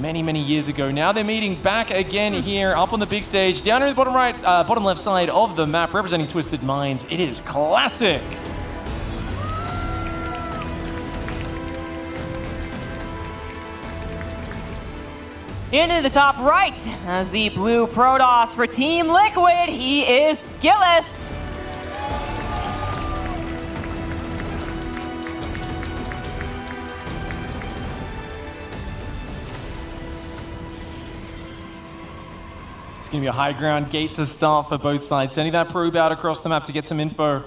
many, many years ago. Now they're meeting back again here up on the big stage. Down in the bottom right, bottom left side of the map, representing Twisted Minds, it is Classic. Into the top right, as the blue Protoss for Team Liquid, he is SKillous. It's going to be a high ground gate to start for both sides, sending that probe out across the map to get some info.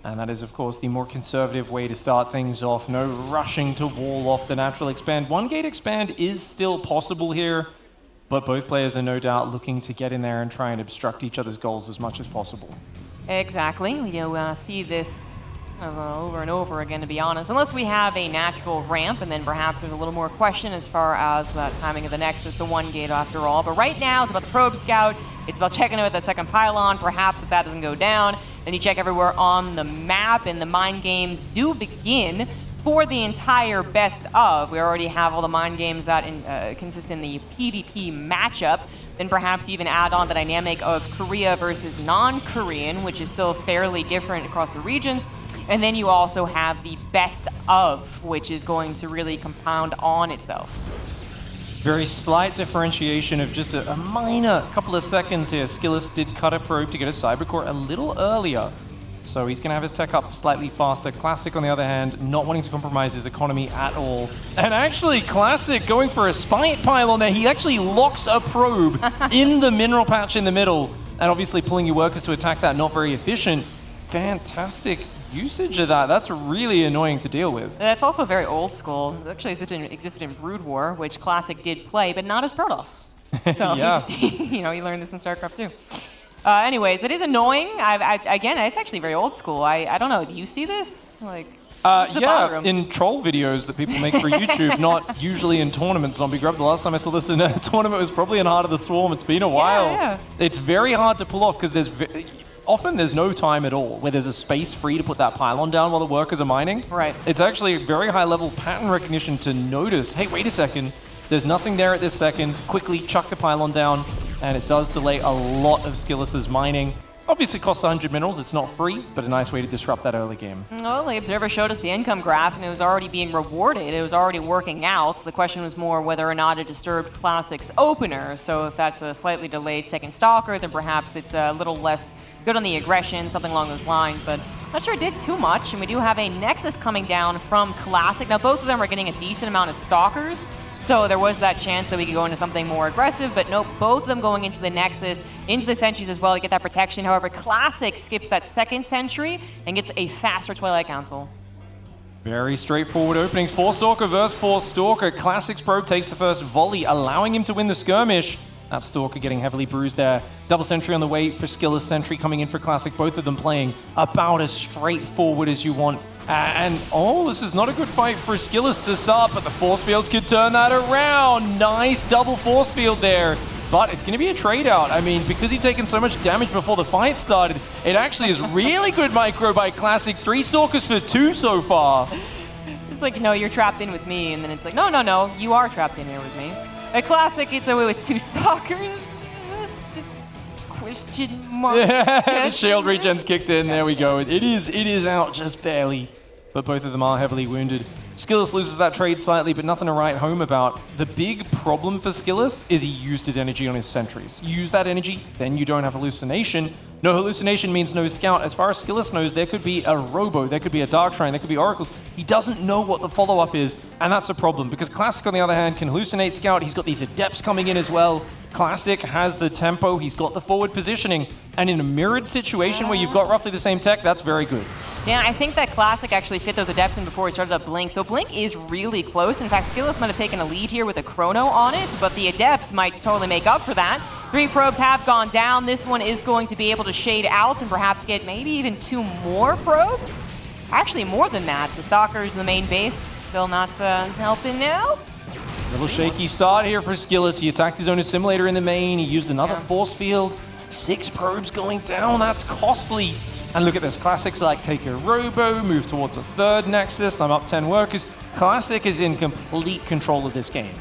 And that is, of course, the more conservative way to start things off. No rushing to wall off the natural expand. One gate expand is still possible here, but both players are no doubt looking to get in there and try and obstruct each other's goals as much as possible. Exactly. We see this over and over again, to be honest. Unless we have a natural ramp, and then perhaps there's a little more question as far as the timing of the Nexus, the one gate after all. But right now, it's about the probe scout. It's about checking out that second pylon. Perhaps if that doesn't go down, then you check everywhere on the map, and the mind games do begin for the entire best of. We already have all the mind games that consist in the PvP matchup. Then perhaps you even add on the dynamic of Korea versus non-Korean, which is still fairly different across the regions. And then you also have the best of, which is going to really compound on itself. Very slight differentiation of just a minor couple of seconds here. SKillous did cut a probe to get a Cybercore a little earlier, so he's going to have his tech up slightly faster. Classic, on the other hand, not wanting to compromise his economy at all. And actually, Classic going for a Spite pylon there. He actually locks a probe in the mineral patch in the middle, and obviously pulling your workers to attack that, not very efficient. Fantastic usage of that. That's really annoying to deal with. That's also very old school. It actually existed in Brood War, which Classic did play, but not as Protoss. So yeah. you learned this in StarCraft too. Anyways, it is annoying. Again, it's actually very old school. I don't know. Do you see this? Like, yeah, in troll videos that people make for YouTube, not usually in tournaments. Zombie Grub, the last time I saw this in a tournament was probably in Heart of the Swarm. It's been a while. Yeah. It's very hard to pull off because often there's no time at all where there's a space free to put that pylon down while the workers are mining. Right. It's actually a very high level pattern recognition to notice, hey, wait a second, there's nothing there at this second, quickly chuck the pylon down, and it does delay a lot of Skillous's mining. Obviously costs 100 minerals, it's not free, but a nice way to disrupt that early game. Well, the Observer showed us the income graph, and it was already being rewarded. It was already working out. So the question was more whether or not it disturbed Classic's opener. So if that's a slightly delayed second Stalker, then perhaps it's a little less good on the aggression, something along those lines, but I'm not sure it did too much. And we do have a Nexus coming down from Classic. Now, both of them are getting a decent amount of Stalkers, so there was that chance that we could go into something more aggressive, but nope, both of them going into the Nexus, into the Sentries as well to get that protection. However, Classic skips that second Sentry and gets a faster Twilight Council. Very straightforward openings. 4 Stalker versus 4 Stalker. Classic's probe takes the first volley, allowing him to win the skirmish. That Stalker getting heavily bruised there. Double Sentry on the way for Skillous, Sentry coming in for Classic. Both of them playing about as straightforward as you want. And this is not a good fight for Skillous to start, but the force fields could turn that around. Nice double force field there. But it's going to be a trade out. I mean, because he'd taken so much damage before the fight started, it actually is really good micro by Classic. 3 Stalkers for 2 so far. It's like, no, you're trapped in with me. And then it's like, no, you are trapped in here with me. A Classic gets away with 2 Stalkers. Question mark. Yeah, the shield regen's kicked in. There we go. It is out just barely, but both of them are heavily wounded. Skillous loses that trade slightly, but nothing to write home about. The big problem for Skillous is he used his energy on his sentries. You use that energy, then you don't have hallucination. No hallucination means no scout. As far as Skillous knows, there could be a Robo, there could be a Dark Shrine, there could be Oracles. He doesn't know what the follow-up is, and that's a problem, because Classic, on the other hand, can hallucinate scout. He's got these Adepts coming in as well. Classic has the tempo, he's got the forward positioning, and in a mirrored situation where you've got roughly the same tech, that's very good. Yeah, I think that Classic actually fit those Adepts in before he started up Blink, so Blink is really close. In fact, Skillous might have taken a lead here with a Chrono on it, but the Adepts might totally make up for that. 3 probes have gone down. This one is going to be able to shade out and perhaps get maybe even 2 more probes. Actually, more than that. The Stalkers in the main base still not helping now. Little shaky start here for Skillous. He attacked his own assimilator in the main. He used another force field. 6 probes going down. That's costly. And look at this. Classic's like, take a Robo, move towards a 3rd Nexus. I'm up 10 workers. Classic is in complete control of this game.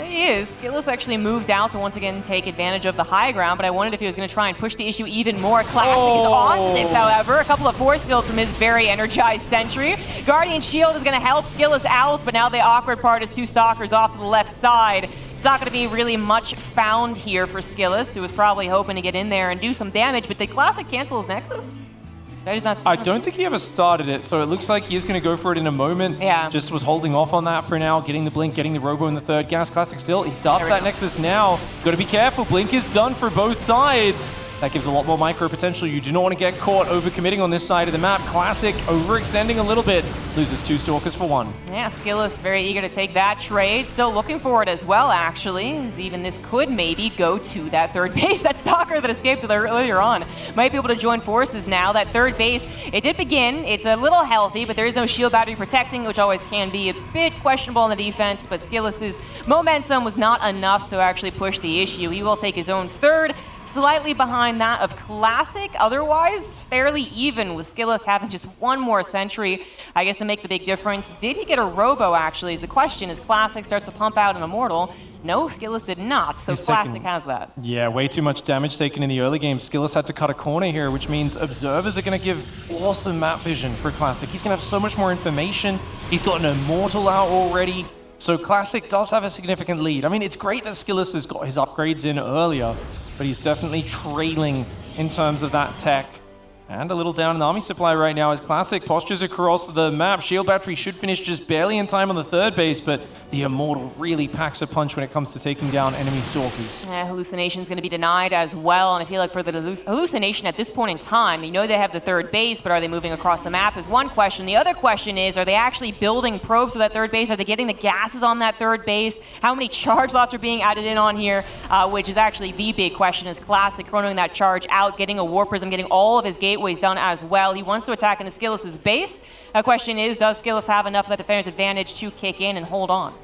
He is. SKillous actually moved out to once again take advantage of the high ground, but I wondered if he was going to try and push the issue even more. Classic is onto this, however. A couple of force fields from his very energized sentry. Guardian Shield is going to help SKillous out, but now the awkward part is 2 Stalkers off to the left side. It's not going to be really much found here for SKillous, who was probably hoping to get in there and do some damage, but did Classic cancel his Nexus? That is not. I don't think he ever started it, so it looks like he is going to go for it in a moment. Yeah. Just was holding off on that for now, getting the Blink, getting the Robo in the third gas. Classic still, he starts that Nexus now. Got to be careful, Blink is done for both sides. That gives a lot more micro potential. You do not want to get caught overcommitting on this side of the map. Classic overextending a little bit. Loses 2 Stalkers for 1. Yeah, SKillous very eager to take that trade. Still looking for it as well, actually, as even this could maybe go to that third base. That Stalker that escaped earlier on might be able to join forces now. That third base, it did begin. It's a little healthy, but there is no shield battery protecting, which always can be a bit questionable on the defense, but SKillous's momentum was not enough to actually push the issue. He will take his own third, slightly behind that of Classic. Otherwise, fairly even with SKillous having just 1 more sentry, I guess, to make the big difference. Did he get a Robo, actually, is the question, as Classic starts to pump out an Immortal. No, SKillous did not, so Classic has that. Yeah, way too much damage taken in the early game. SKillous had to cut a corner here, which means observers are going to give awesome map vision for Classic. He's going to have so much more information. He's got an Immortal out already. So Classic does have a significant lead. I mean, it's great that SKillous has got his upgrades in earlier, but he's definitely trailing in terms of that tech. And a little down in the army supply right now as Classic postures across the map. Shield battery should finish just barely in time on the third base, but the Immortal really packs a punch when it comes to taking down enemy Stalkers. Yeah, Hallucination's going to be denied as well, and I feel like for the Hallucination at this point in time, you know they have the third base, but are they moving across the map is one question. The other question is, are they actually building probes to that third base? Are they getting the gases on that third base? How many charge lots are being added in on here? Which is actually the big question, is Classic chronoing that charge out, getting a War Prism, getting all of his gateways done as well. He wants to attack into SKillous's base. The question is, does SKillous have enough of that defender's advantage to kick in and hold on?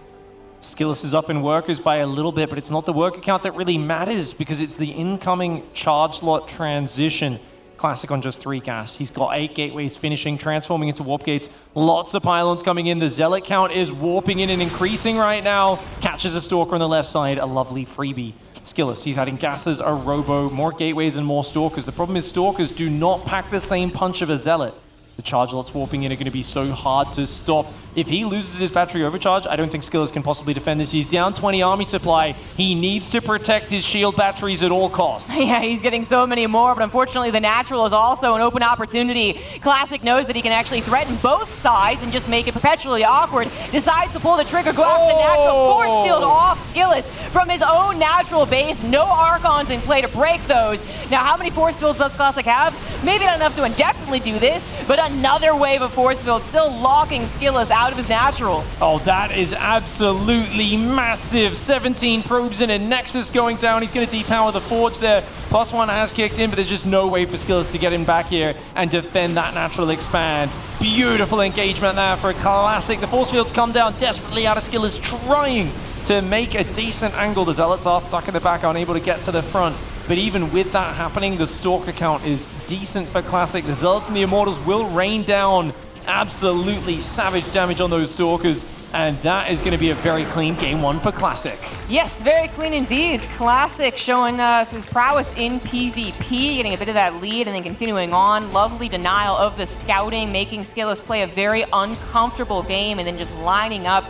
SKillous is up in workers by a little bit, but it's not the worker count that really matters because it's the incoming charge slot transition. Classic on just 3 gas. He's got 8 gateways finishing, transforming into warp gates. Lots of pylons coming in. The Zealot count is warping in and increasing right now. Catches a Stalker on the left side. A lovely freebie. SKillous, he's adding gases, a Robo, more gateways and more Stalkers. The problem is Stalkers do not pack the same punch of a Zealot. The charge lots warping in are going to be so hard to stop. If he loses his battery overcharge, I don't think SKillous can possibly defend this. He's down 20 army supply. He needs to protect his shield batteries at all costs. Yeah, he's getting so many more, but unfortunately the natural is also an open opportunity. Classic knows that he can actually threaten both sides and just make it perpetually awkward. Decides to pull the trigger, go after the natural, force field off SKillous from his own natural base. No Archons in play to break those. Now, how many force fields does Classic have? Maybe not enough to indefinitely do this, but another wave of force fields still locking SKillous out of his natural. Oh, that is absolutely massive. 17 probes in a Nexus going down. He's going to depower the Forge there. +1 has kicked in, but there's just no way for SKillous to get him back here and defend that natural expand. Beautiful engagement there for a Classic. The force fields come down desperately out of SKillous, trying to make a decent angle. The Zealots are stuck in the back, unable to get to the front. But even with that happening, the Stalker count is decent for Classic. The Zealots and the Immortals will rain down absolutely savage damage on those Stalkers, and that is going to be a very clean game 1 for Classic. Yes, very clean indeed. Classic showing us his prowess in PvP, getting a bit of that lead and then continuing on. Lovely denial of the scouting, making SKillous play a very uncomfortable game and then just lining up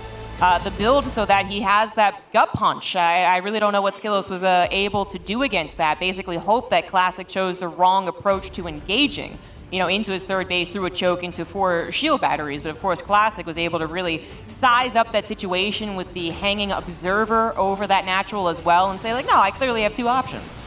the build so that he has that gut punch. I really don't know what SKillous was able to do against that. Basically hope that Classic chose the wrong approach to engaging, you know, into his third base through a choke into 4 shield batteries. But of course, Classic was able to really size up that situation with the hanging observer over that natural as well and say, like, no, I clearly have 2 options.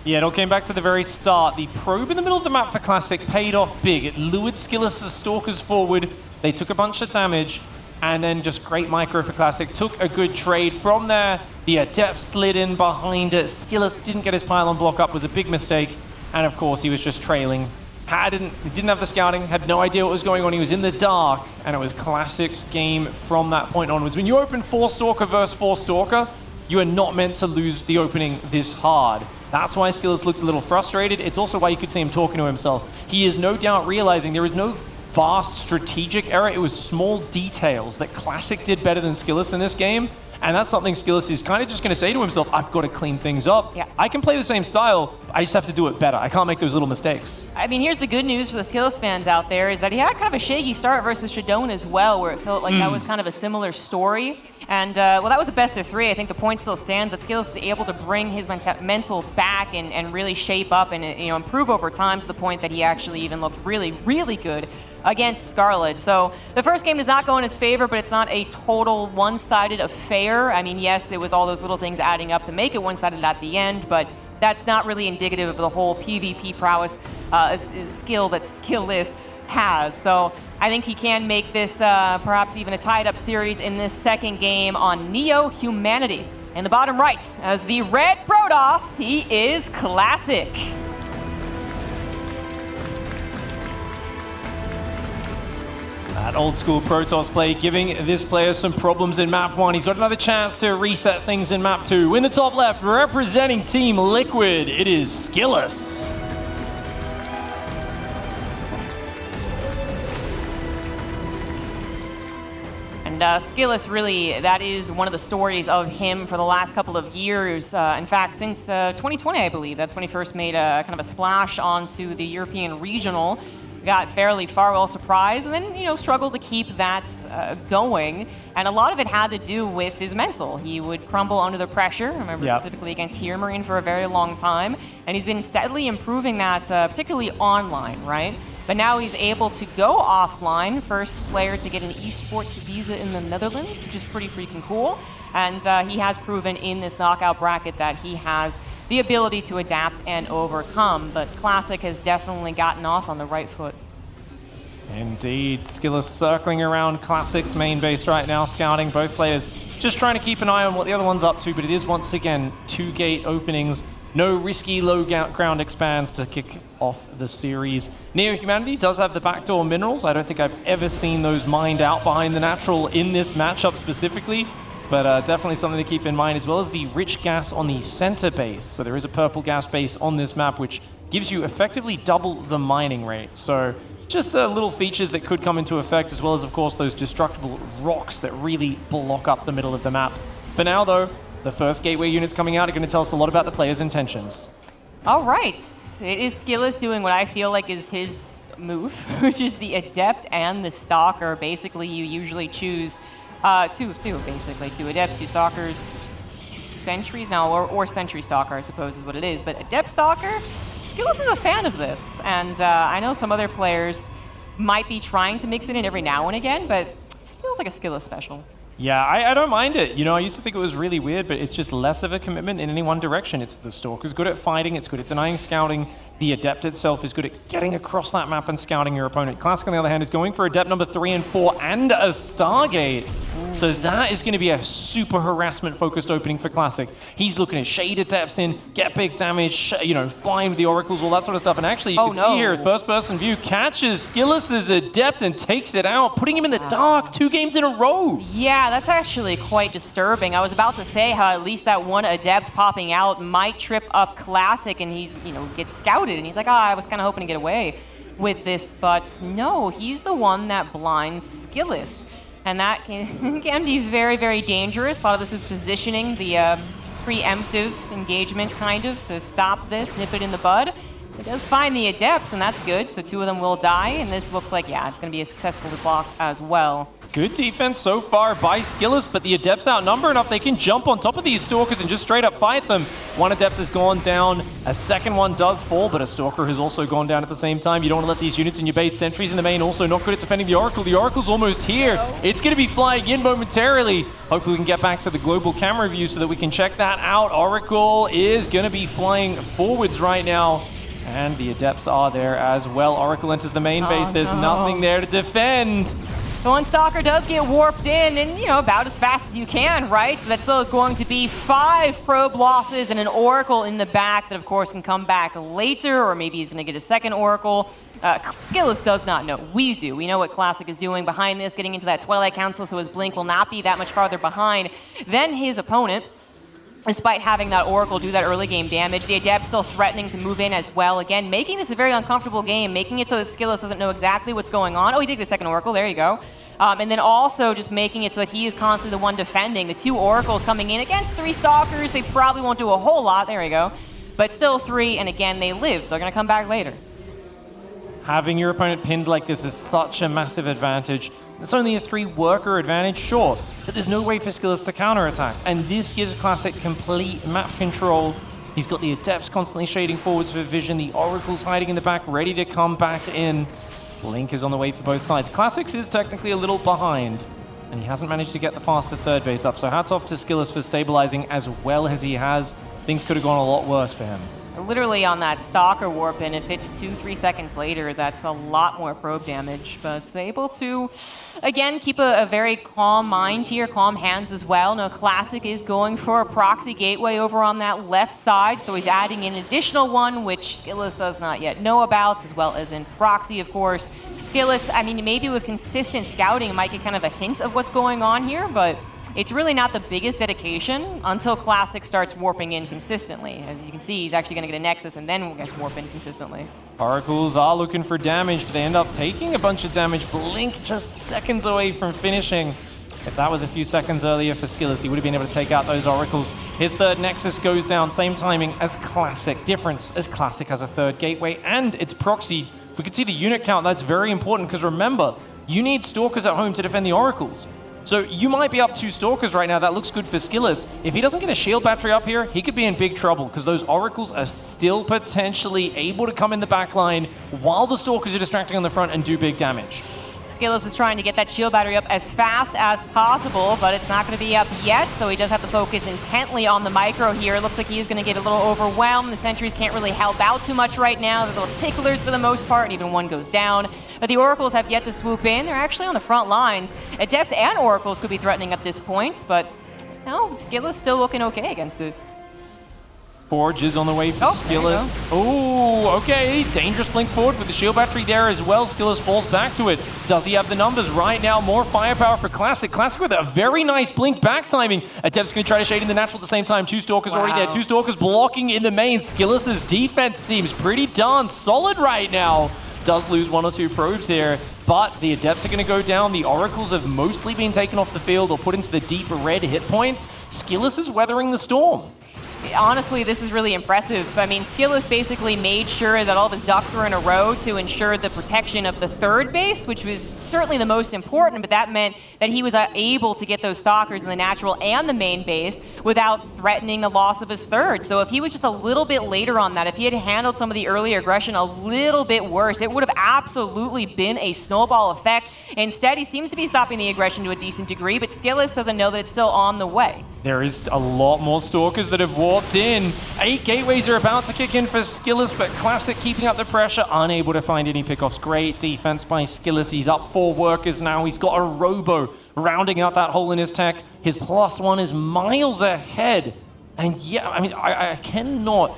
Yeah, it all came back to the very start. The probe in the middle of the map for Classic paid off big. It lured SKillous' Stalkers forward. They took a bunch of damage, and then just great micro for Classic. Took a good trade from there. The Adept slid in behind it. SKillous didn't get his pylon block up, was a big mistake. And of course, he was just trailing. He didn't have the scouting, had no idea what was going on. He was in the dark, and it was Classic's game from that point onwards. When you open 4 Stalker versus 4 Stalker, you are not meant to lose the opening this hard. That's why SKillous looked a little frustrated. It's also why you could see him talking to himself. He is no doubt realizing there is no vast strategic error. It was small details that Classic did better than SKillous in this game, And that's something SKillous is kind of just going to say to himself, I've got to clean things up. Yeah. I can play the same style, I just have to do it better. I can't make those little mistakes. I mean, here's the good news for the SKillous fans out there is that he had kind of a shaky start versus Shadone as well, where it felt like that was kind of a similar story. And, well, that was a best of 3. I think the point still stands that SKillous is able to bring his mental back and really shape up and improve over time to the point that he actually even looked really, really good against Scarlet. So the first game does not go in his favor, but it's not a total one-sided affair. I mean, yes, it was all those little things adding up to make it one-sided at the end, but that's not really indicative of the whole PvP prowess skill that SKillous has. So I think he can make this perhaps even a tied-up series in this second game on Neo Humanity. In the bottom right, as the red Protoss, he is Classic. That old school Protoss play giving this player some problems in map 1. He's got another chance to reset things in map 2. In the top left, representing Team Liquid, it is SKillous. And SKillous, really, that is one of the stories of him for the last couple of years. In fact, since 2020, I believe, that's when he first made a kind of a splash onto the European regional. Got fairly far, well surprised, and then, struggled to keep that going. And a lot of it had to do with his mental. He would crumble under the pressure, I remember specifically against Here Marine for a very long time. And he's been steadily improving that, particularly online, right? But now he's able to go offline, first player to get an esports visa in the Netherlands, which is pretty freaking cool. And he has proven in this knockout bracket that he has the ability to adapt and overcome. But Classic has definitely gotten off on the right foot. Indeed. SKillous circling around Classic's main base right now, scouting both players. Just trying to keep an eye on what the other one's up to, but it is once again 2 gate openings. No risky low ground expands to kick off the series. Neo Humanity does have the backdoor minerals. I don't think I've ever seen those mined out behind the natural in this matchup specifically, but definitely something to keep in mind, as well as the rich gas on the center base. So there is a purple gas base on this map, which gives you effectively double the mining rate. So just little features that could come into effect, as well as, of course, those destructible rocks that really block up the middle of the map. For now, though, the first gateway units coming out are going to tell us a lot about the player's intentions. All right. It is SKillous doing what I feel like is his move, which is the Adept and the Stalker. Basically, you usually choose two basically. 2 Adepts, 2 Stalkers, 2 Sentries now, or Sentry Stalker, I suppose is what it is. But Adept Stalker, SKillous is a fan of this. And I know some other players might be trying to mix it in every now and again, but it feels like a SKillous special. Yeah, I don't mind it. I used to think it was really weird, but it's just less of a commitment in any one direction. It's the Stalker's good at fighting, it's good at denying scouting. The Adept itself is good at getting across that map and scouting your opponent. Classic, on the other hand, is going for Adept number 3 and 4 and a Stargate. So that is going to be a super harassment-focused opening for Classic. He's looking at shade Adepts in, get big damage, flying with the Oracles, all that sort of stuff. And actually, you can see here, first-person view, catches SKillous' Adept and takes it out, putting him in the dark 2 games in a row. Yeah, that's actually quite disturbing. I was about to say how at least that one Adept popping out might trip up Classic, and he's, gets scouted, and he's like, I was kind of hoping to get away with this, but no, he's the one that blinds SKillous. And that can be very, very dangerous. A lot of this is positioning, the preemptive engagement kind of to stop this, nip it in the bud. It does find the Adepts, and that's good, so 2 of them will die, and this looks like, it's going to be a successful block as well. Good defense so far by SKillous, but the Adepts outnumber enough they can jump on top of these Stalkers and just straight up fight them. One Adept has gone down, a second one does fall, but a Stalker has also gone down at the same time. You don't want to let these units in your base. Sentries in the main also not good at defending the Oracle. The Oracle's almost here. It's going to be flying in momentarily. Hopefully we can get back to the global camera view so that we can check that out. Oracle is going to be flying forwards right now. And the Adepts are there as well. Oracle enters the main base. There's nothing there to defend. The one Stalker does get warped in, and, about as fast as you can, right? But that still is going to be 5 probe losses and an Oracle in the back that, of course, can come back later, or maybe he's going to get a second Oracle. SKillous does not know. We do. We know what Classic is doing behind this, getting into that Twilight Council, so his Blink will not be that much farther behind than his opponent. Despite having that Oracle do that early game damage, the Adept still threatening to move in as well. Again, making this a very uncomfortable game, making it so that SKillous doesn't know exactly what's going on. Oh, he did get a second Oracle. There you go. And then also just making it so that he is constantly the one defending. The 2 Oracles coming in against 3 Stalkers, they probably won't do a whole lot. There we go. But still 3, and again, they live. They're going to come back later. Having your opponent pinned like this is such a massive advantage. It's only a 3-worker advantage, sure, but there's no way for SKillous to counterattack. And this gives Classic complete map control. He's got the Adepts constantly shading forwards for vision, the Oracles hiding in the back, ready to come back in. Blink is on the way for both sides. Classics is technically a little behind, and he hasn't managed to get the faster third base up, so hats off to SKillous for stabilizing as well as he has. Things could have gone a lot worse for him. Literally on that Stalker warp, and if it's 2-3 seconds later, that's a lot more probe damage. But it's able to, again, keep a very calm mind here, calm hands as well. Now, Classic is going for a proxy gateway over on that left side, so he's adding an additional one, which SKillous does not yet know about, as well as in proxy, of course. SKillous, I mean, maybe with consistent scouting, might get kind of a hint of what's going on here, but it's really not the biggest dedication until Classic starts warping in consistently. As you can see, he's actually going to get a Nexus and then, I guess, warp in consistently. Oracles are looking for damage, but they end up taking a bunch of damage. Blink just seconds away from finishing. If that was a few seconds earlier for SKillous, he would have been able to take out those Oracles. His third Nexus goes down, same timing as Classic. Difference as Classic has a third gateway and it's proxied. If we could see the unit count, that's very important, because remember, you need Stalkers at home to defend the Oracles. So you might be up 2 Stalkers right now. That looks good for SKillous. If he doesn't get a shield battery up here, he could be in big trouble, because those Oracles are still potentially able to come in the back line while the Stalkers are distracting on the front and do big damage. SKillous is trying to get that shield battery up as fast as possible, but it's not going to be up yet, so he does have to focus intently on the micro here. It looks like he is going to get a little overwhelmed. The sentries can't really help out too much right now. They're little ticklers for the most part, and even one goes down. But the Oracles have yet to swoop in. They're actually on the front lines. Adepts and Oracles could be threatening at this point, but no, SKillous still looking okay against it. Forge is on the way for SKillous. Oh, okay. Dangerous blink forward with the shield battery there as well. SKillous falls back to it. Does he have the numbers right now? More firepower for Classic. Classic with a very nice blink back timing. Adept's going to try to shade in the natural at the same time. 2 Stalkers already there. 2 Stalkers blocking in the main. SKillous' defense seems pretty darn solid right now. Does lose 1 or 2 probes here, but the Adepts are going to go down. The Oracles have mostly been taken off the field or put into the deep red hit points. SKillous is weathering the storm. Honestly, this is really impressive. I mean, SKillous basically made sure that all of his ducks were in a row to ensure the protection of the third base, which was certainly the most important, but that meant that he was able to get those Stalkers in the natural and the main base without threatening the loss of his third. So if he was just a little bit later on that, if he had handled some of the early aggression a little bit worse, it would have absolutely been a snowball effect. Instead, he seems to be stopping the aggression to a decent degree, but SKillous doesn't know that it's still on the way. There is a lot more Stalkers that have walked in. 8 gateways are about to kick in for SKillous, but Classic keeping up the pressure, unable to find any pickoffs. Great defense by SKillous. He's up 4 workers now. He's got a Robo rounding out that hole in his tech. His +1 is miles ahead. And yeah, I mean, I cannot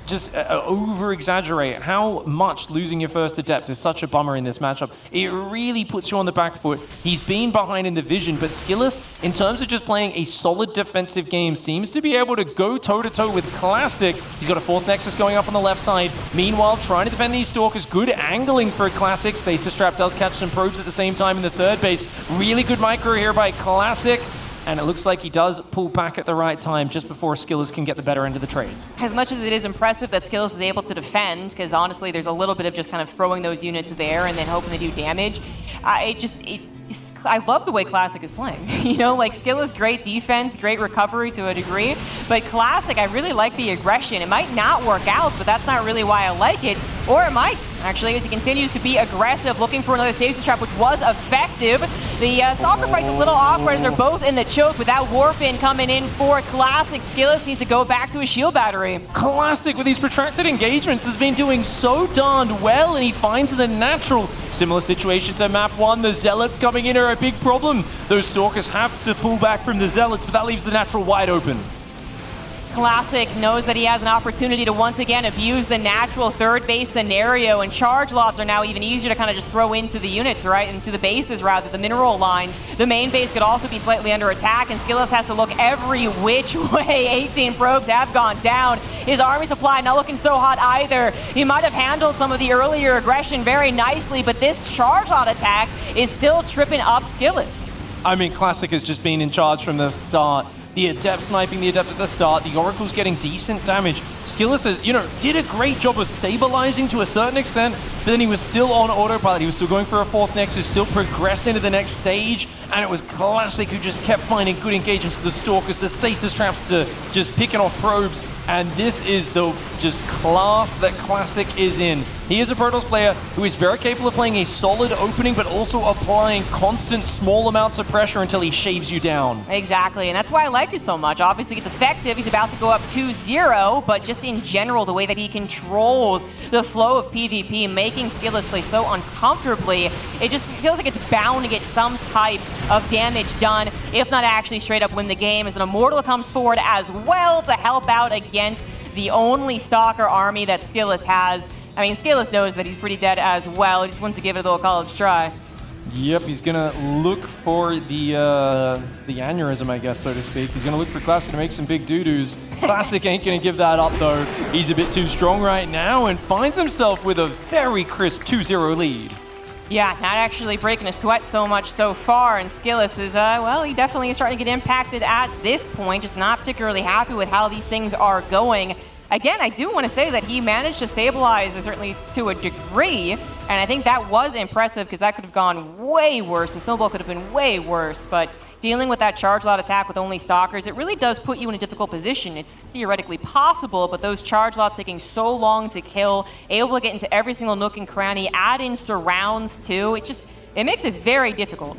just over-exaggerate how much losing your first Adept is such a bummer in this matchup. It really puts you on the back foot. He's been behind in the vision, but SKillous, in terms of just playing a solid defensive game, seems to be able to go toe-to-toe with Classic. He's got a 4th Nexus going up on the left side. Meanwhile, trying to defend these Stalkers. Good angling for Classic. Stasis Trap does catch some probes at the same time in the third base. Really good micro here by Classic. And it looks like he does pull back at the right time just before SKillous can get the better end of the trade. As much as it is impressive that SKillous is able to defend, because honestly there's a little bit of just kind of throwing those units there and then hoping to do damage, I love the way Classic is playing. You know, like SKillous, great defense, great recovery to a degree, but Classic, I really like the aggression. It might not work out, but that's not really why I like it. Or it might, actually, as he continues to be aggressive, looking for another Stasis Trap, which was effective. The Stalker fight's a little awkward as they're both in the choke, with that warp in coming in for Classic. SKillous needs to go back to his shield battery. Classic, with these protracted engagements, has been doing so darned well, and he finds the natural. Similar situation to map 1. The Zealots coming in are a big problem. Those Stalkers have to pull back from the Zealots, but that leaves the natural wide open. Classic knows that he has an opportunity to once again abuse the natural third base scenario, and charge lots are now even easier to kind of just throw into the units, right? Into the bases, rather, the mineral lines. The main base could also be slightly under attack, and SKillous has to look every which way. 18 probes have gone down. His army supply not looking so hot either. He might have handled some of the earlier aggression very nicely, but this charge lot attack is still tripping up SKillous. I mean, Classic has just been in charge from the start. The Adept sniping the Adept at the start. The Oracle's getting decent damage. SKillous has, did a great job of stabilizing to a certain extent, but then he was still on autopilot. He was still going for a fourth Nexus, still progressing to the next stage, and it was Classic who just kept finding good engagements to the Stalkers, the stasis traps to just picking off probes, and this is the just class that Classic is in. He is a Protoss player who is very capable of playing a solid opening, but also applying constant small amounts of pressure until he shaves you down. Exactly, and that's why I like it so much. Obviously, it's effective. He's about to go up 2-0, but just in general, the way that he controls the flow of PvP, making SKillous play so uncomfortably, it just feels like it's bound to get some type of damage done, if not actually straight up win the game, as an Immortal comes forward as well to help out against the only Stalker army that SKillous has. I mean, SKillous knows that he's pretty dead as well. He just wants to give it a little college try. Yep, he's gonna look for the aneurysm, I guess, so to speak. He's gonna look for Classic to make some big doo-doos. Classic ain't gonna give that up, though. He's a bit too strong right now and finds himself with a very crisp 2-0 lead. Yeah, not actually breaking a sweat so much so far, and SKillous is, well, he definitely is starting to get impacted at this point, just not particularly happy with how these things are going. Again, I do want to say that he managed to stabilize, certainly to a degree, and I think that was impressive because that could have gone way worse. The snowball could have been way worse, but dealing with that charge lot attack with only Stalkers, it really does put you in a difficult position. It's theoretically possible, but those charge lots taking so long to kill, able to get into every single nook and cranny, add in surrounds too, it makes it very difficult.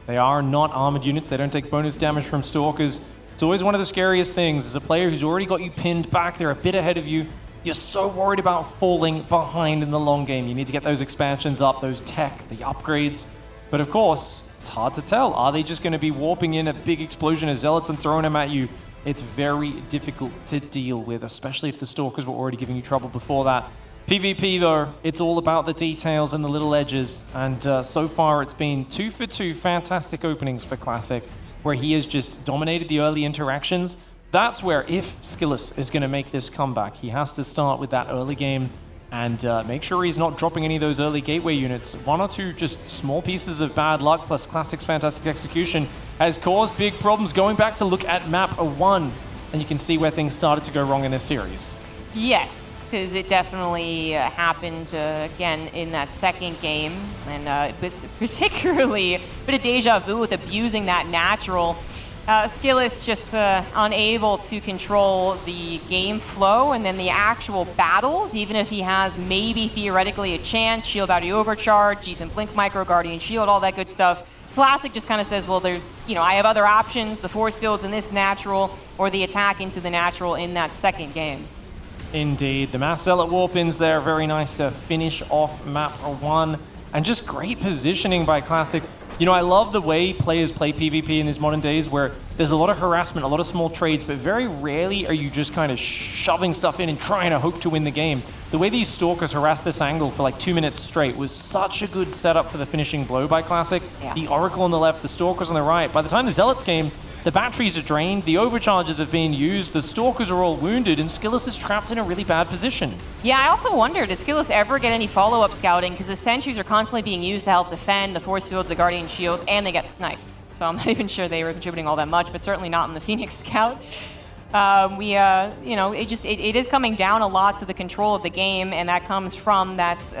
They are not armored units. They don't take bonus damage from Stalkers. It's always one of the scariest things. As a player who's already got you pinned back, they're a bit ahead of you. You're so worried about falling behind in the long game. You need to get those expansions up, those tech, the upgrades. But of course, it's hard to tell. Are they just going to be warping in a big explosion of Zealots and throwing them at you? It's very difficult to deal with, especially if the Stalkers were already giving you trouble before that. PvP, though, it's all about the details and the little edges. And so far, it's been 2 for 2 fantastic openings for Classic, where he has just dominated the early interactions. That's where, if SKillous is going to make this comeback, he has to start with that early game and make sure he's not dropping any of those early gateway units. 1 or 2 just small pieces of bad luck plus Classic's fantastic execution has caused big problems. Going back to look at map 1, and you can see where things started to go wrong in this series. Yes, because it definitely happened again in that second game, and it was particularly a bit of deja vu with abusing that natural. SKillous just unable to control the game flow and then the actual battles, even if he has maybe theoretically a chance. Shield Battery Overcharge, decent Blink Micro, Guardian Shield, all that good stuff. Classic just kind of says, well, I have other options, the force fields in this natural or the attack into the natural in that second game. Indeed. The Mass Zealot warp-ins there, very nice to finish off map 1. And just great positioning by Classic. I love the way players play PvP in these modern days where there's a lot of harassment, a lot of small trades, but very rarely are you just kind of shoving stuff in and trying to hope to win the game. The way these Stalkers harassed this angle for like 2 minutes straight was such a good setup for the finishing blow by Classic. Yeah. The Oracle on the left, the Stalkers on the right. By the time the Zealots came, the batteries are drained, the overcharges have been used, the Stalkers are all wounded, and SKillous is trapped in a really bad position. Yeah, I also wonder, does SKillous ever get any follow-up scouting? Because the sentries are constantly being used to help defend the force field, the Guardian Shield, and they get sniped. So I'm not even sure they were contributing all that much, but certainly not in the Phoenix Scout. It is coming down a lot to the control of the game, and that comes from that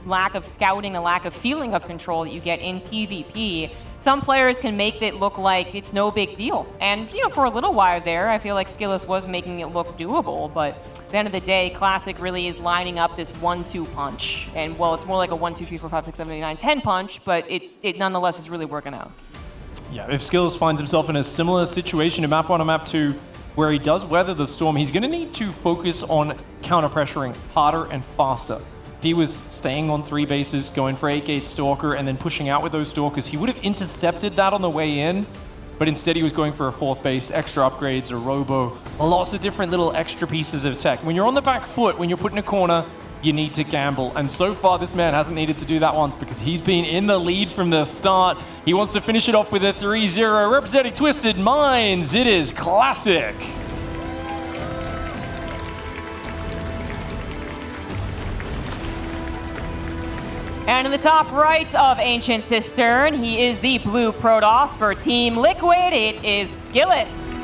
lack of scouting, a lack of feeling of control that you get in PvP. Some players can make it look like it's no big deal. And, for a little while there, I feel like SKillous was making it look doable, but at the end of the day, Classic really is lining up this 1-2 punch. And, well, it's more like a 1, 2, 3, 4, 5, 6, 7, 8, 9, 10 punch, but it nonetheless is really working out. Yeah, if SKillous finds himself in a similar situation in map 1 or map 2, where he does weather the storm, he's going to need to focus on counter-pressuring harder and faster. If he was staying on 3 bases, going for 8-gate Stalker, and then pushing out with those Stalkers, he would have intercepted that on the way in. but instead he was going for a 4th base, extra upgrades, a robo, lots of different little extra pieces of tech. When you're on the back foot, when you're put in a corner, you need to gamble. And so far, this man hasn't needed to do that once because he's been in the lead from the start. He wants to finish it off with a 3-0. Representing Twisted Minds, it is Classic. And in the top right of Ancient Cistern, he is the blue Protoss for Team Liquid. It is SKillous.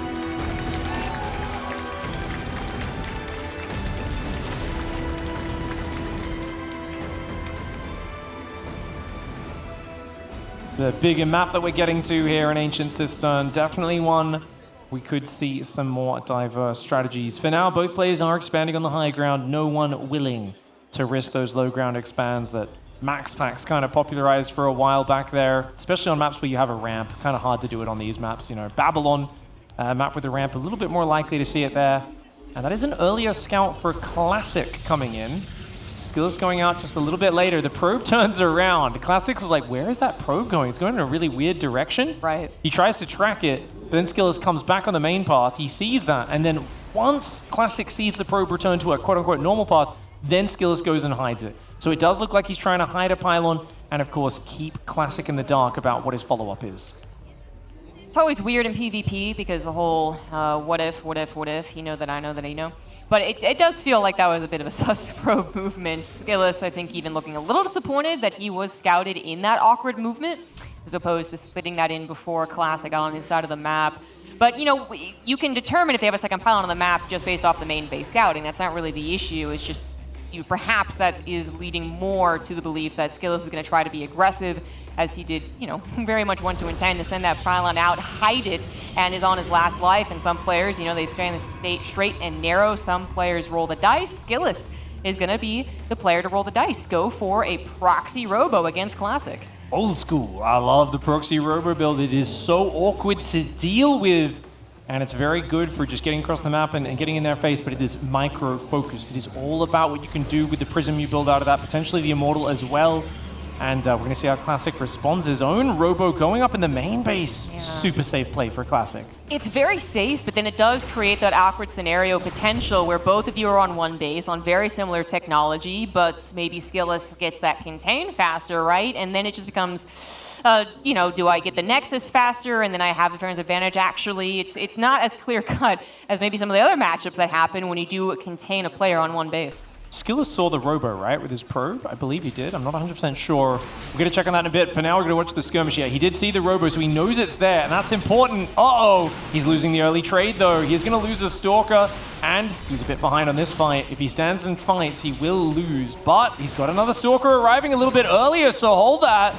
It's a bigger map that we're getting to here in Ancient Cistern. Definitely one we could see some more diverse strategies. For now, both players are expanding on the high ground. No one willing to risk those low ground expands that Max Packs kind of popularized for a while back there, especially on maps where you have a ramp. Kind of hard to do it on these maps. You know, Babylon, map with a ramp, a little bit more likely to see it there. And that is an earlier scout for Classic coming in. SKillous going out just a little bit later. The probe turns around. Classics was like, where is that probe going? It's going in a really weird direction. Right. He tries to track it, but then SKillous comes back on the main path. He sees that, and then once Classic sees the probe return to a quote-unquote normal path, then SKillous goes and hides it. So it does look like he's trying to hide a pylon, and of course, keep Classic in the dark about what his follow-up is. It's always weird in PvP because the whole what if, you know that I know that I know. But it does feel like that was a bit of a sus probe movement. SKillous, I think, even looking a little disappointed that he was scouted in that awkward movement, as opposed to fitting that in before Classic got on his side of the map. But, you know, you can determine if they have a second pylon on the map just based off the main base scouting. That's not really the issue. It's just perhaps that is leading more to the belief that SKillous is going to try to be aggressive, as he did, you know, very much want to intend to send that pylon out, hide it, and is on his last life. And some players, you know, they try to stay straight and narrow. Some players roll the dice. SKillous is going to be the player to roll the dice. Go for a proxy robo against Classic. Old school. I love the proxy robo build. It is so awkward to deal with. And it's very good for just getting across the map and getting in their face, but it is micro-focused. It is all about what you can do with the Prism you build out of that, potentially the Immortal as well. And we're going to see how Classic responds. His own robo going up in the main base. Yeah. Super safe play for Classic. It's very safe, but then it does create that awkward scenario potential where both of you are on one base on very similar technology, but maybe SKillous gets that contain faster, right? And then it just becomes, you know, do I get the Nexus faster and then I have the turns advantage? Actually, it's not as clear-cut as maybe some of the other matchups that happen when you do contain a player on one base. SKillous saw the robo, right, with his probe? I believe he did. I'm not 100% sure. We're going to check on that in a bit. For now, we're going to watch the skirmish. Yeah, he did see the robo, so he knows it's there, and that's important. Uh-oh. He's losing the early trade, though. He's going to lose a Stalker, and he's a bit behind on this fight. If he stands and fights, he will lose. But he's got another Stalker arriving a little bit earlier, so hold that.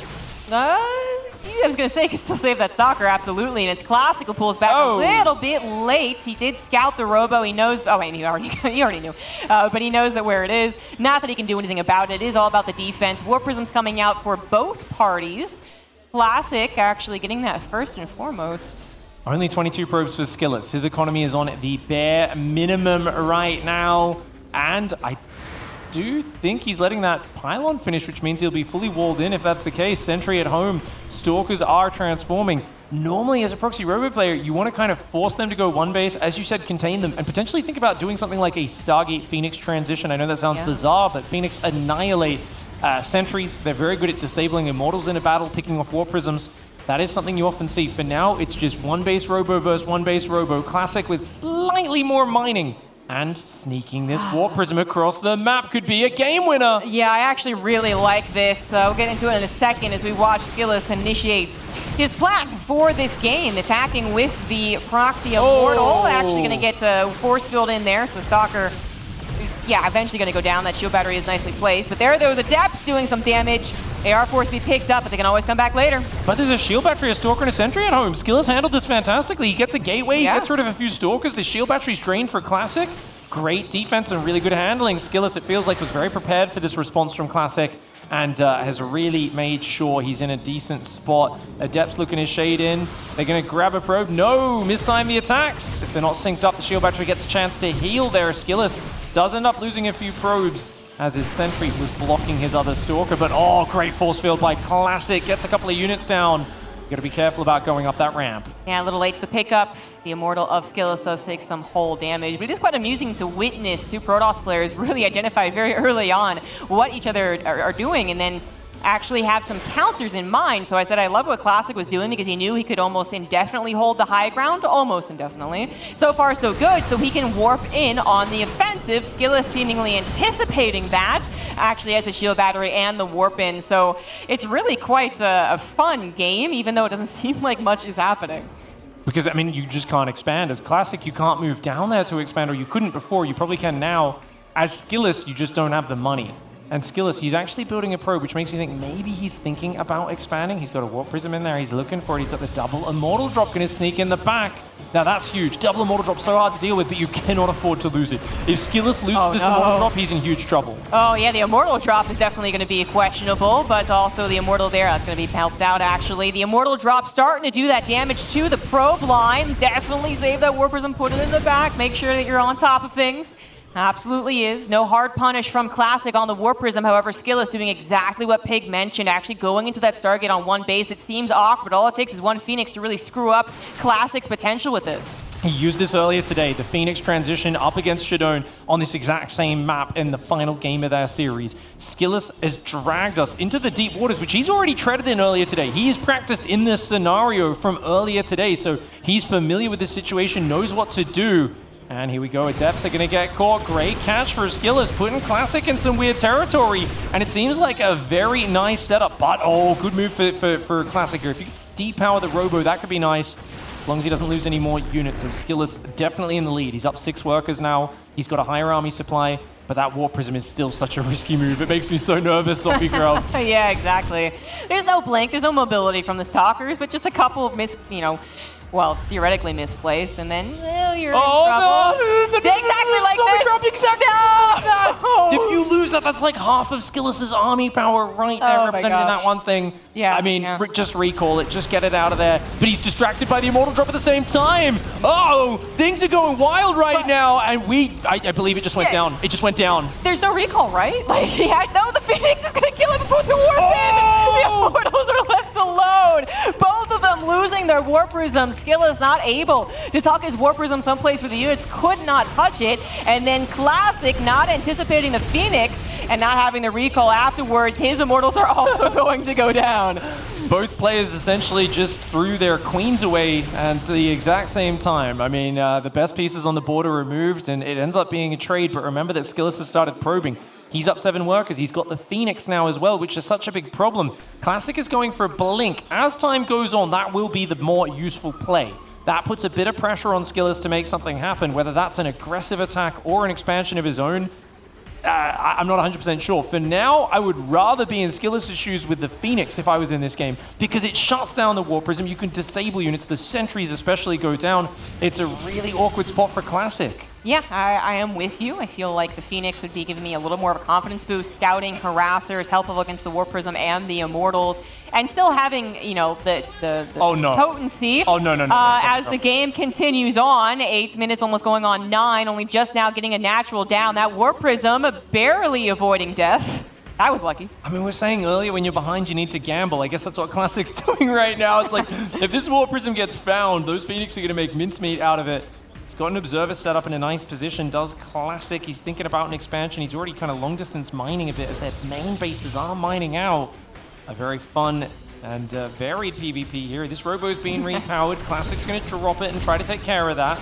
I was going to say, he can still save that Stalker, absolutely, and it's Classic who pulls back a little bit late. He did scout the robo. He knows, oh, wait, he already knew, but he knows that where it is. Not that he can do anything about it. It is all about the defense. War Prism's coming out for both parties. Classic actually getting that first and foremost. Only 22 probes for SKillous. His economy is on the bare minimum right now, and I do think he's letting that pylon finish, which means he'll be fully walled in if that's the case. Sentry at home. Stalkers are transforming. Normally, as a proxy robo player, you want to kind of force them to go one base, as you said, contain them, and potentially think about doing something like a Stargate Phoenix transition. I know that sounds bizarre, but Phoenix annihilate sentries. They're very good at disabling Immortals in a battle, picking off War Prisms. That is something you often see. For now, it's just one base robo versus one base robo. Classic with slightly more mining. And sneaking this War Prism across the map could be a game winner. Yeah, I actually really like this. We'll get into it in a second as we watch SKillous initiate his plan for this game, attacking with the Proxy Immortal. Actually going to get force field in there, so the Stalker is, eventually going to go down. That shield battery is nicely placed. But there are those Adepts doing some damage. They are forced to be picked up, but they can always come back later. But there's a shield battery, a Stalker, and a Sentry at home. SKillous handled this fantastically. He gets a gateway, he gets rid of a few Stalkers. The shield battery's drained for Classic. Great defense and really good handling. SKillous, it feels like, was very prepared for this response from Classic and has really made sure he's in a decent spot. Adept's looking his shade in. They're going to grab a probe. No, mistime the attacks. If they're not synced up, the shield battery gets a chance to heal there. SKillous does end up losing a few probes as his Sentry was blocking his other Stalker. But, great force field by Classic. Gets a couple of units down. You got to be careful about going up that ramp. Yeah, a little late to the pickup. The Immortal of SKillous does take some hull damage, but it is quite amusing to witness two Protoss players really identify very early on what each other are doing, and then actually have some counters in mind. So I said I love what Classic was doing because he knew he could almost indefinitely hold the high ground, almost indefinitely. So far so good, so he can warp in on the offensive. SKillous seemingly anticipating that, actually has the shield battery and the warp in. So it's really quite a fun game, even though it doesn't seem like much is happening. Because, I mean, you just can't expand. As Classic, you can't move down there to expand, or you couldn't before. You probably can now. As Skillous, you just don't have the money. And Skillous, he's actually building a probe, which makes me think maybe he's thinking about expanding. He's got a Warp Prism in there. He's looking for it. He's got the double Immortal Drop. Going to sneak in the back. Now, that's huge. Double Immortal Drop, so hard to deal with, but you cannot afford to lose it. If Skillous loses this Immortal Drop, he's in huge trouble. Oh, yeah, the Immortal Drop is definitely going to be questionable, but also the Immortal there, that's going to be helped out, actually. The Immortal Drop starting to do that damage to the probe line. Definitely save that Warp Prism, put it in the back. Make sure that you're on top of things. Absolutely is. No hard punish from Classic on the Warp Prism. However, Skillous doing exactly what Pig mentioned, actually going into that Stargate on one base. It seems awkward. All it takes is one Phoenix to really screw up Classic's potential with this. He used this earlier today, the Phoenix transition up against Shadone on this exact same map in the final game of their series. Skillous has dragged us into the deep waters, which he's already treaded in earlier today. He has practiced in this scenario from earlier today, so he's familiar with this situation, knows what to do. And here we go, Adepts are gonna get caught. Great catch for Skillous, putting Classic in some weird territory. And it seems like a very nice setup, but good move for Classic here. If you depower the Robo, that could be nice, as long as he doesn't lose any more units. So Skillous definitely in the lead. He's up 6 workers now. He's got a higher army supply, but that Warp Prism is still such a risky move. It makes me so nervous, Zombie Girl. Yeah, exactly. There's no blink, there's no mobility from the Stalkers, but just a couple of well, theoretically misplaced, and then you're in trouble. No! Exactly like this. Exactly no! If you lose that, that's like half of Skillous' army power right there, represented in that one thing. Yeah, I mean, just recall it, just get it out of there. But he's distracted by the Immortal Drop at the same time. Oh, things are going wild right now, and I believe it just went down. It just went down. There's no recall, right? Like, the Phoenix is gonna kill him before the Warp in. The Immortals are left alone. Both of them losing their Warp Prism. Skillous not able to tuck his Warp Prism someplace where the units could not touch it, and then Classic not anticipating the Phoenix and not having the recall afterwards. His Immortals are also going to go down. Both players essentially just threw their queens away at the exact same time. I mean, the best pieces on the board are removed, and it ends up being a trade, but remember that Skillous has started probing. He's up 7 workers. He's got the Phoenix now as well, which is such a big problem. Classic is going for Blink. As time goes on, that will be the more useful play. That puts a bit of pressure on Skillous to make something happen, whether that's an aggressive attack or an expansion of his own. I'm not 100% sure. For now, I would rather be in Skillous' shoes with the Phoenix if I was in this game, because it shuts down the Warp Prism. You can disable units. The sentries especially go down. It's a really awkward spot for Classic. Yeah, I am with you. I feel like the Phoenix would be giving me a little more of a confidence boost, scouting harassers, helpful against the Warp Prism and the Immortals, and still having, the potency. Oh, no. As the game continues on, 8 minutes almost going on 9, only just now getting a natural down. That Warp Prism barely avoiding death. I was lucky. I mean, we were saying earlier, when you're behind, you need to gamble. I guess that's what Classic's doing right now. It's like, if this Warp Prism gets found, those Phoenix are going to make mincemeat out of it. He's got an Observer set up in a nice position, does Classic. He's thinking about an expansion. He's already kind of long-distance mining a bit as their main bases are mining out. A very fun and varied PvP here. This Robo's being repowered. Classic's going to drop it and try to take care of that.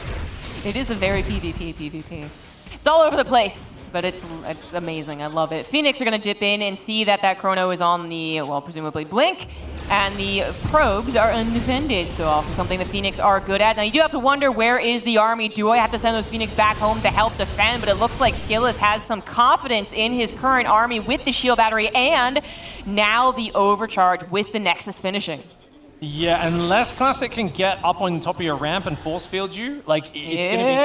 It is a very PvP. It's all over the place, but it's amazing. I love it. Phoenix are going to dip in and see that Chrono is on the, presumably Blink, and the probes are undefended, so also something the Phoenix are good at. Now, you do have to wonder, where is the army? Do I have to send those Phoenix back home to help defend? But it looks like Skillous has some confidence in his current army with the shield battery, and now the overcharge with the Nexus finishing. Yeah, unless Classic can get up on top of your ramp and force field you, like, it's going to be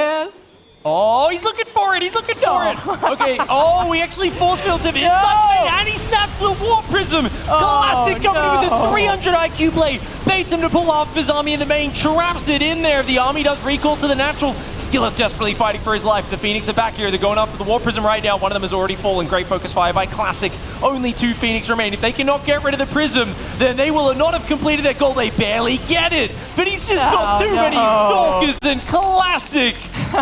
Oh, he's looking for it. He's looking for it. Okay. Oh, he actually force fields him inside, and he snaps the Warp Prism. Classic coming in with a 300 IQ play. Baits him to pull off his army in the main. Traps it in there. The army does recall to the natural. SKillous desperately fighting for his life. The Phoenix are back here. They're going after the Warp Prism right now. One of them has already fallen. Great focus fire by Classic. Only 2 Phoenix remain. If they cannot get rid of the Prism, then they will not have completed their goal. They barely get it. But he's just got too many Stalkers, and Classic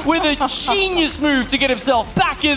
with a genius move to get himself back in that